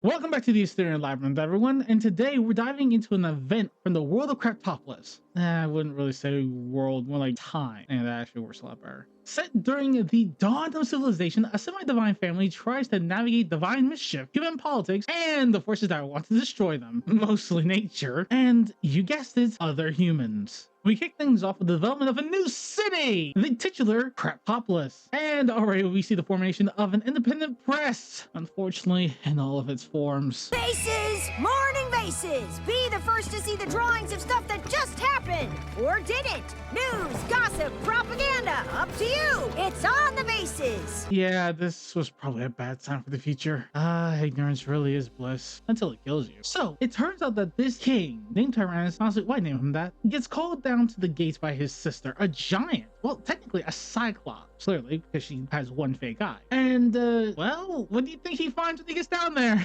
Welcome back to the Assyrian Labyrinth, everyone, and today we're diving into an event from the world of Krapopolis. I wouldn't really say world, more like time, and that actually works a lot better. Set during the dawn of civilization, a semi-divine family tries to navigate divine mischief, human politics, and the forces that want to destroy them, mostly nature, and you guessed it, other humans. We kick things off with the development of a new city, the titular Krapopolis. And already we see the formation of an independent press, unfortunately, in all of its forms. Vases! Morning vases! Be the first to see the drawings of stuff that just happened! Or didn't! News, gossip, propaganda, up to you! It's on the vases! Yeah, this was probably a bad sign for the future. Ignorance really is bliss, until it kills you. So, it turns out that this king, named Tyrannis, honestly, why name him that? Gets called down to the gates by his sister, a giant. Well, technically a cyclops, clearly, because she has one fake eye. And, well, what do you think he finds when he gets down there?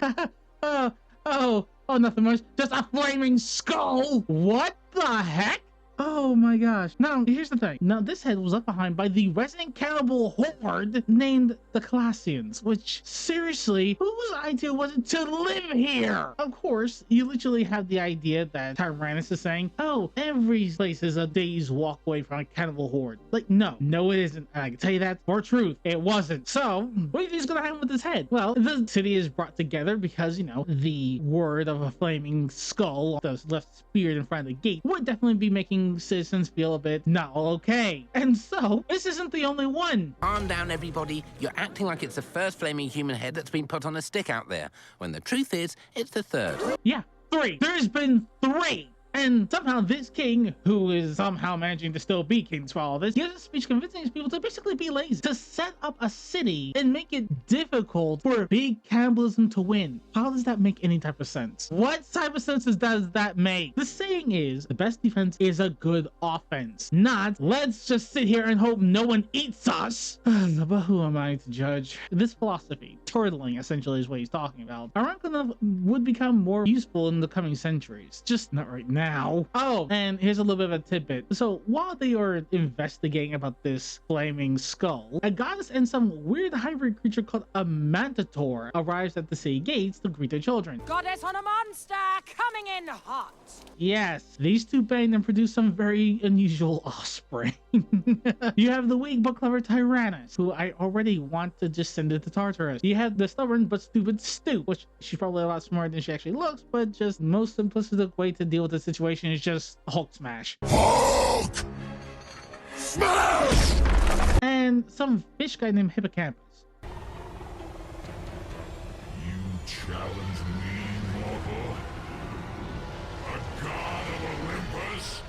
Oh, nothing much. Just a flaming skull. What the heck? Oh my gosh. Now, here's the thing. Now, this head was left behind by the resident cannibal horde named the Classians, which, seriously, whose idea was it to live here? Of course, you literally have the idea that Tyrannis is saying, oh, every place is a day's walk away from a cannibal horde. Like, no, it isn't. And I can tell you that for truth, it wasn't. So, what do you think is going to happen with this head? Well, the city is brought together because, the word of a flaming skull that's left speared in front of the gate would definitely be making citizens feel a bit not okay. And so, this isn't the only one. Calm down, everybody. You're acting like it's the first flaming human head that's been put on a stick out there, when the truth is, it's the third. Yeah, 3. There's been 3. And somehow this king, who is somehow managing to still be king through all of this, gives a speech convincing his people to basically be lazy, to set up a city and make it difficult for big cannibalism to win. How does that make any type of sense? What type of sense does that make? The saying is, the best defense is a good offense, not let's just sit here and hope no one eats us. But who am I to judge? This philosophy, turtling essentially is what he's talking about, ironically would become more useful in the coming centuries, just not right now. Oh, and here's a little bit of a tidbit. So while they are investigating about this flaming skull, a goddess and some weird hybrid creature called a manticore arrives at the city gates to greet their children. Goddess on a monster, coming in hot! Yes, these two bang and produce some very unusual offspring. You have the weak but clever Tyrannis, who I already want to just send it to Tartarus. You have the stubborn but stupid Stoop, which she's probably a lot smarter than she actually looks, but just most simplistic way to deal with the situation is just Hulk smash. Hulk! Smash! And some fish guy named Hippocampus. You challenge me, mortal? A god of Olympus?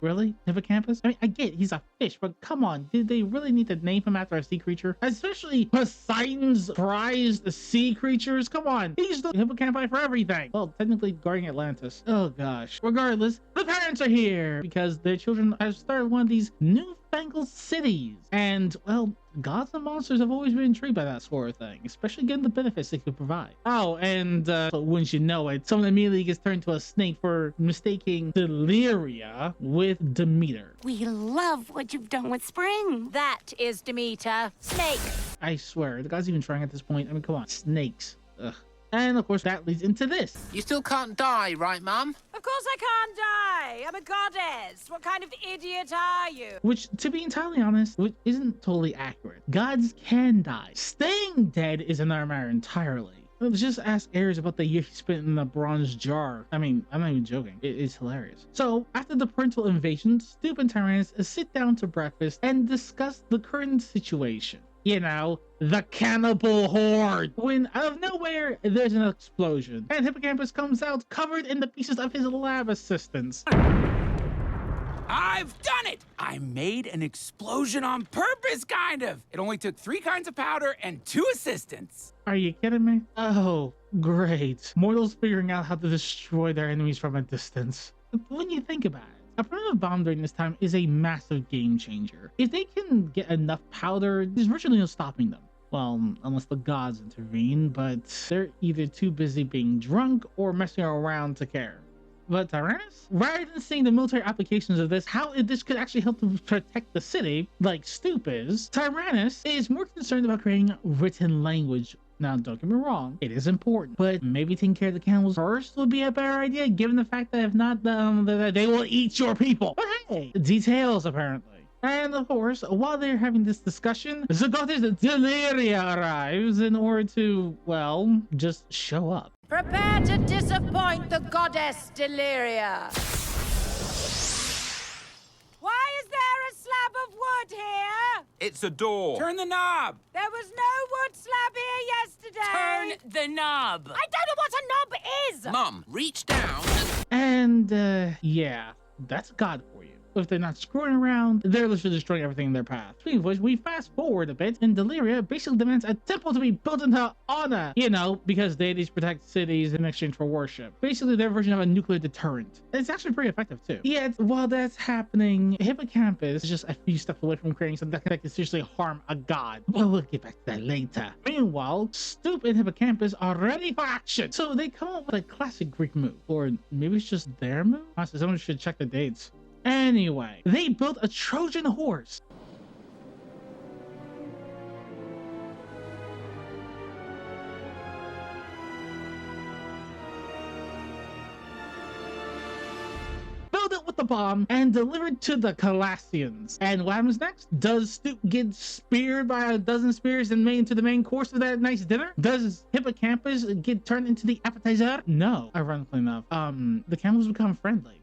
Really? Hippocampus? I mean, I get he's a fish, but come on, did they really need to name him after a sea creature? Especially Poseidon's prized sea creatures? Come on, he's the hippocampi for everything. Well, technically guarding Atlantis. Oh gosh. Regardless, the parents are here because their children have started one of these newfangled cities. And, well, gods and monsters have always been intrigued by that sort of thing, especially given the benefits they could provide. Oh, and so wouldn't you know it, someone immediately gets turned to a snake for mistaking Deliria with Demeter. We love what you've done with spring. That is Demeter. Snake! I swear, the guy's even trying at this point. I mean, come on, snakes. Ugh. And of course, that leads into this. You still can't die, right, Mum? Of course I can't die! I'm a goddess! What kind of idiot are you? Which, to be entirely honest, which isn't totally accurate. Gods can die. Staying dead is another matter entirely. Let's just ask Ares about the year he spent in a bronze jar. I mean, I'm not even joking. It's hilarious. So, after the parental invasion, Stoop and Tyrannis sit down to breakfast and discuss the current situation. The cannibal horde. When out of nowhere, there's an explosion, and Hippocampus comes out covered in the pieces of his lab assistants. I've done it! I made an explosion on purpose, kind of! It only took 3 kinds of powder and 2 assistants. Are you kidding me? Oh, great. Mortals figuring out how to destroy their enemies from a distance. When you think about it, a primitive bomb during this time is a massive game changer. If they can get enough powder, there's virtually no stopping them. Well, unless the gods intervene, but they're either too busy being drunk or messing around to care. But Tyrannis, rather than seeing the military applications of this, how this could actually help to protect the city, like Stoop is, Tyrannis is more concerned about creating written language Now, don't get me wrong, it is important, but maybe taking care of the cannibals first would be a better idea, given the fact that if not, they will eat your people. But hey, details apparently. And of course, while they're having this discussion, the goddess Deliria arrives in order to, well, just show up. Prepare to disappoint the goddess Deliria. Why is there a slab of wood here? It's a door. Turn the knob. There was no wood slab here yesterday. Turn the knob. I don't know what a knob is. Mom, reach down And, yeah, that's God for you. If they're not screwing around, they're literally destroying everything in their path. Speaking of which, we fast forward a bit, and Deliria basically demands a temple to be built in her honor. You know, because deities protect cities in exchange for worship. Basically, their version of a nuclear deterrent. It's actually pretty effective, too. Yet, while that's happening, Hippocampus is just a few steps away from creating something that can seriously harm a god. But we'll get back to that later. Meanwhile, Stoop and Hippocampus are ready for action. So they come up with a classic Greek move. Or maybe it's just their move? Honestly, someone should check the dates. Anyway, they built a Trojan horse. Filled it with the bomb and delivered to the Calassians. And what happens next? Does Stoop get speared by a dozen spears and made into the main course of that nice dinner? Does Hippocampus get turned into the appetizer? No, ironically enough. The cannibals become friendly.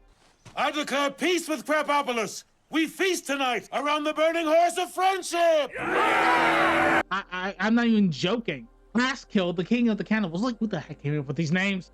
I declare peace with Krapopolis. We feast tonight around the burning horse of friendship. I'm not even joking. Kill, the king of the cannibals, like, who the heck came up with these names?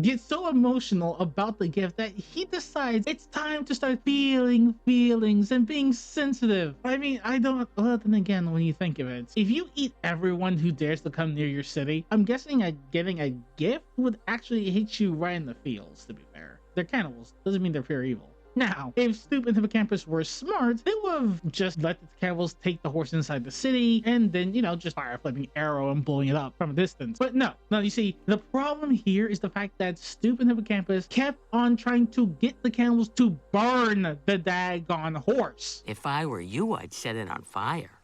Gets so emotional about the gift that he decides it's time to start feeling feelings and being sensitive. I mean, I don't, well, then again, when you think of it, if you eat everyone who dares to come near your city, I'm guessing getting a gift would actually hit you right in the feels, to be fair. They're cannibals, doesn't mean they're pure evil. Now, if Stoop and Hippocampus were smart, they would have just let the cannibals take the horse inside the city and then, you know, just fire a flaming arrow and blowing it up from a distance. But no, you see, the problem here is the fact that Stoop and Hippocampus kept on trying to get the cannibals to burn the daggone horse. If I were you, I'd set it on fire.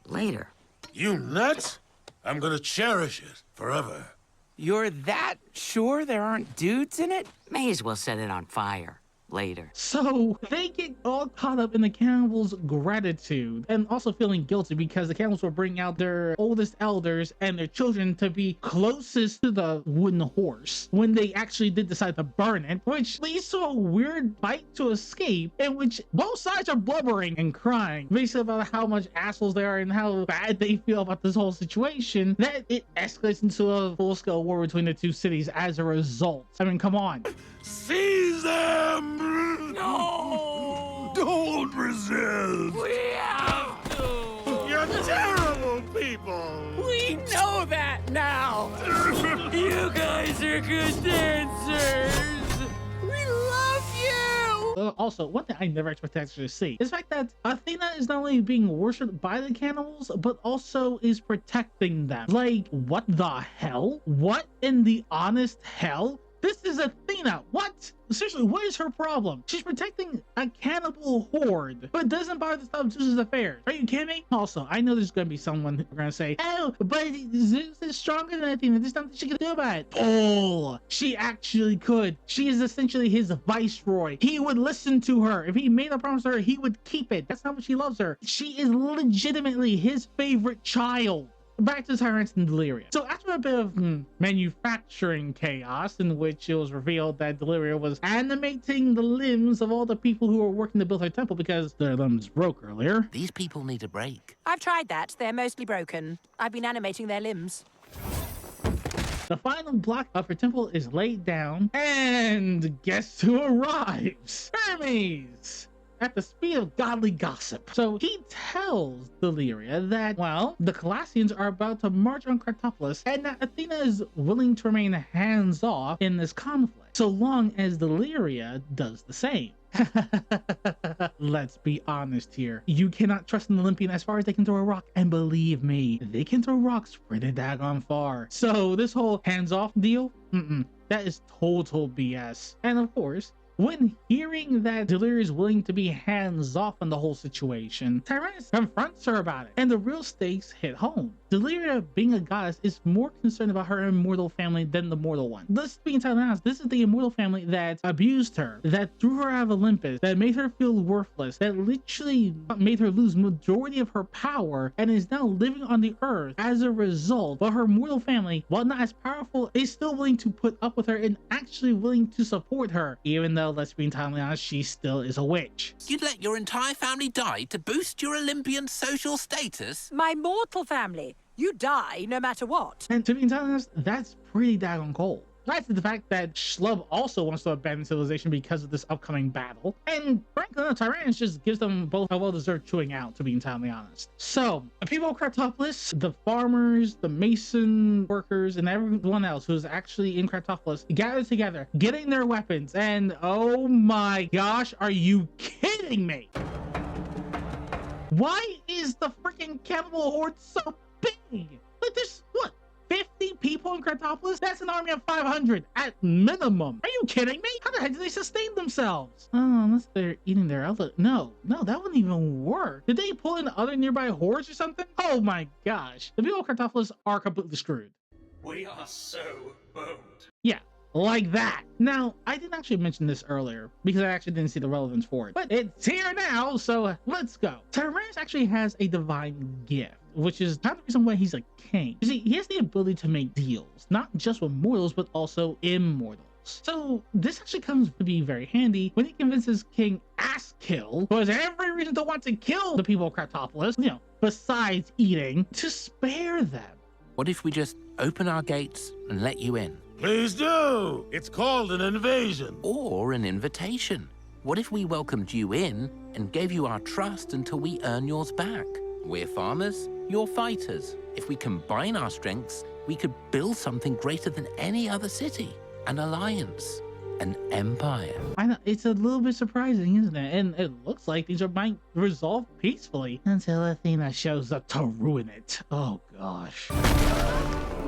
Later. You nuts? I'm gonna cherish it forever. You're that sure there aren't dudes in it? May as well set it on fire. Later. So they get all caught up in the cannibals' gratitude and also feeling guilty because the cannibals were bringing out their oldest elders and their children to be closest to the wooden horse when they actually did decide to burn it, which leads to a weird fight to escape in which both sides are blubbering and crying basically about how much assholes they are and how bad they feel about this whole situation, that it escalates into a full-scale war between the two cities as a result. I mean, come on. Seize them! No! Don't resist! We have to! You're terrible people! We know that now! You guys are good dancers! We love you! Also, one thing I never expected to actually see is the fact that Athena is not only being worshipped by the cannibals, but also is protecting them. Like, what the hell? What in the honest hell? This is Athena. What? Seriously, what is her problem? She's protecting a cannibal horde, but doesn't bother to stop Zeus's affairs. Are you kidding me? Also, I know there's gonna be someone who's gonna say, oh, but Zeus is stronger than Athena. There's nothing she can do about it. Oh, she actually could. She is essentially his viceroy. He would listen to her. If he made a promise to her, he would keep it. That's how much he loves her. She is legitimately his favorite child. Back to Tyrannis and Deliria. So after a bit of manufacturing chaos in which it was revealed that Deliria was animating the limbs of all the people who were working to build her temple because their limbs broke earlier. These people need a break. I've tried that. They're mostly broken. I've been animating their limbs. The final block of her temple is laid down, and guess who arrives? Hermes! At the speed of godly gossip. So he tells Deliria that, well, the Calassians are about to march on Krapopolis and that Athena is willing to remain hands-off in this conflict, so long as Deliria does the same. Let's be honest here. You cannot trust an Olympian as far as they can throw a rock, and believe me, they can throw rocks pretty daggone far. So this whole hands-off deal, that is total BS. And of course, when hearing that Deliria is willing to be hands-off on the whole situation, Tyrannis confronts her about it, and the real stakes hit home. Deliria, being a goddess, is more concerned about her immortal family than the mortal one. Let's be entirely honest, this is the immortal family that abused her, that threw her out of Olympus, that made her feel worthless, that literally made her lose majority of her power, and is now living on the earth as a result. But her mortal family, while not as powerful, is still willing to put up with her and actually willing to support her, even though, let's be entirely honest, she still is a witch. You'd let your entire family die to boost your Olympian social status? My mortal family. You die no matter what. And to be entirely honest, that's pretty daggone cold. That's the fact that Schlub also wants to abandon civilization because of this upcoming battle. And frankly, Tyrannis just gives them both a well-deserved chewing out, to be entirely honest. So, the people of Krapopolis, the farmers, the mason workers, and everyone else who's actually in Krapopolis gather together, getting their weapons, and oh my gosh, are you kidding me? Why is the freaking cannibal horde so big? Like, there's, what, 50 people in Krapopolis? That's an army of 500 at minimum. Are you kidding me? How the heck do they sustain themselves? Oh, unless they're eating their outlet. No, that wouldn't even work. Did they pull in other nearby hordes or something? Oh my gosh. The people of Krapopolis are completely screwed. We are so boned. Yeah. Like that. Now, I didn't actually mention this earlier because I actually didn't see the relevance for it, but it's here now, so let's go. Tyrannis actually has a divine gift, which is part of the reason why he's a king. You see, he has the ability to make deals, not just with mortals, but also immortals. So this actually comes to be very handy when he convinces King Asskill, who has every reason to want to kill the people of Krapopolis, you know, besides eating, to spare them. What if we just open our gates and let you in? Please do. It's called an invasion. Or an invitation. What if we welcomed you in and gave you our trust until we earn yours back? We're farmers, you're fighters. If we combine our strengths, we could build something greater than any other city. An alliance. An empire. I know, it's a little bit surprising, isn't it? And it looks like these might resolve peacefully until Athena shows up to ruin it. Oh gosh.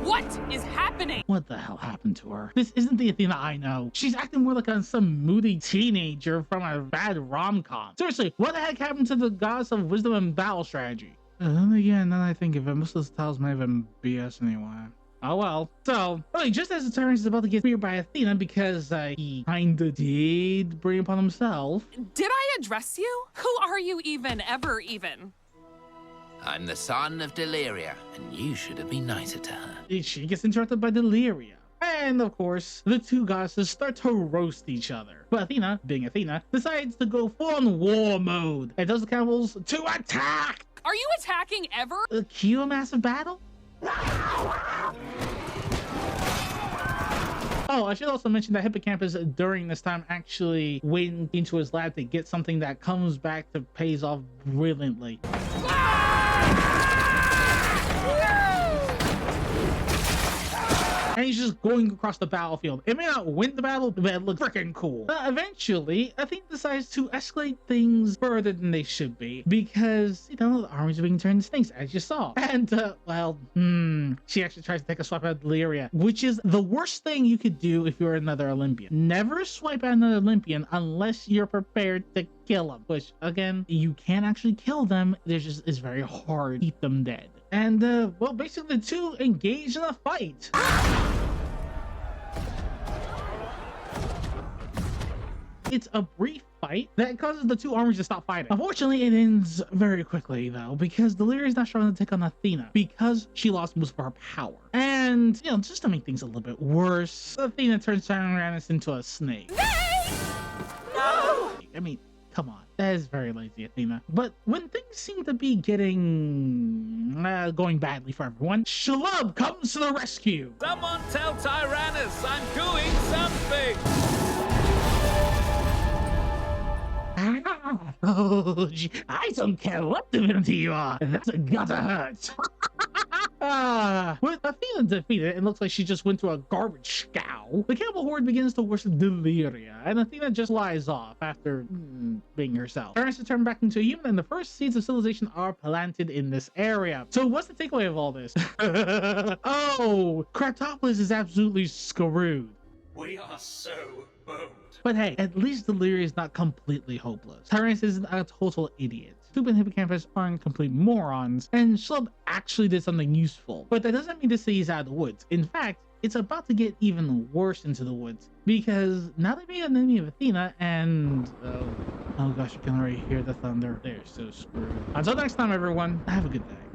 What is happening? What the hell happened to her? This isn't the Athena I know. She's acting more like some moody teenager from a bad rom-com. Seriously, what the heck happened to the goddess of wisdom and battle strategy? And again, now that I think of it, most of those titles may have been BS anyway. Oh well. So, just as the Tyrannis is about to get speared by Athena because he kinda did bring upon himself. Did I address you? Who are you even, ever even? I'm the son of Deliria, and you should have been nicer to her. She gets interrupted by Deliria. And of course, the two goddesses start to roast each other. But Athena, being Athena, decides to go full-on war mode and tells the cannibals to attack! Are you attacking ever? Cue a massive battle? Oh, I should also mention that Hippocampus during this time actually went into his lab to get something that comes back to pays off brilliantly. And he's just going across the battlefield. It may not win the battle, but it looks freaking cool. Eventually, Athena decides to escalate things further than they should be because, you know, the armies are being turned to snakes, as you saw. And, she actually tries to take a swipe at Deliria, which is the worst thing you could do if you're another Olympian. Never swipe at another Olympian unless you're prepared to kill them, which, again, you can't actually kill them. It's very hard to keep them dead. And, well, basically the two engage in a fight. It's a brief fight that causes the two armies to stop fighting. Unfortunately, it ends very quickly, though, because Deliria is not strong to take on Athena because she lost most of her power. And, you know, just to make things a little bit worse, Athena turns Tyrannis into a snake. No! I mean, come on. That is very lazy, Athena. But when things seem to be going badly for everyone, Schlub comes to the rescue. Someone tell Tyrannis I'm doing something! Oh, I don't care what divinity you are. That's gotta hurt. With Athena defeated, it looks like she just went through a garbage scow. The cannibal horde begins to worship Deliria, and Athena just lies off after being herself. Tyrannis is turned back into a human, and the first seeds of civilization are planted in this area. So what's the takeaway of all this? Oh, Krapopolis is absolutely screwed. We are so boned. But hey, at least Delirium is not completely hopeless. Tyrannis isn't a total idiot. Stupid hippocampus aren't complete morons, and Schlub actually did something useful. But that doesn't mean to say he's out of the woods. In fact, it's about to get even worse into the woods, because now they made an enemy of Athena, and oh gosh, you can already hear the thunder. They're so screwed. Until next time, everyone, have a good day.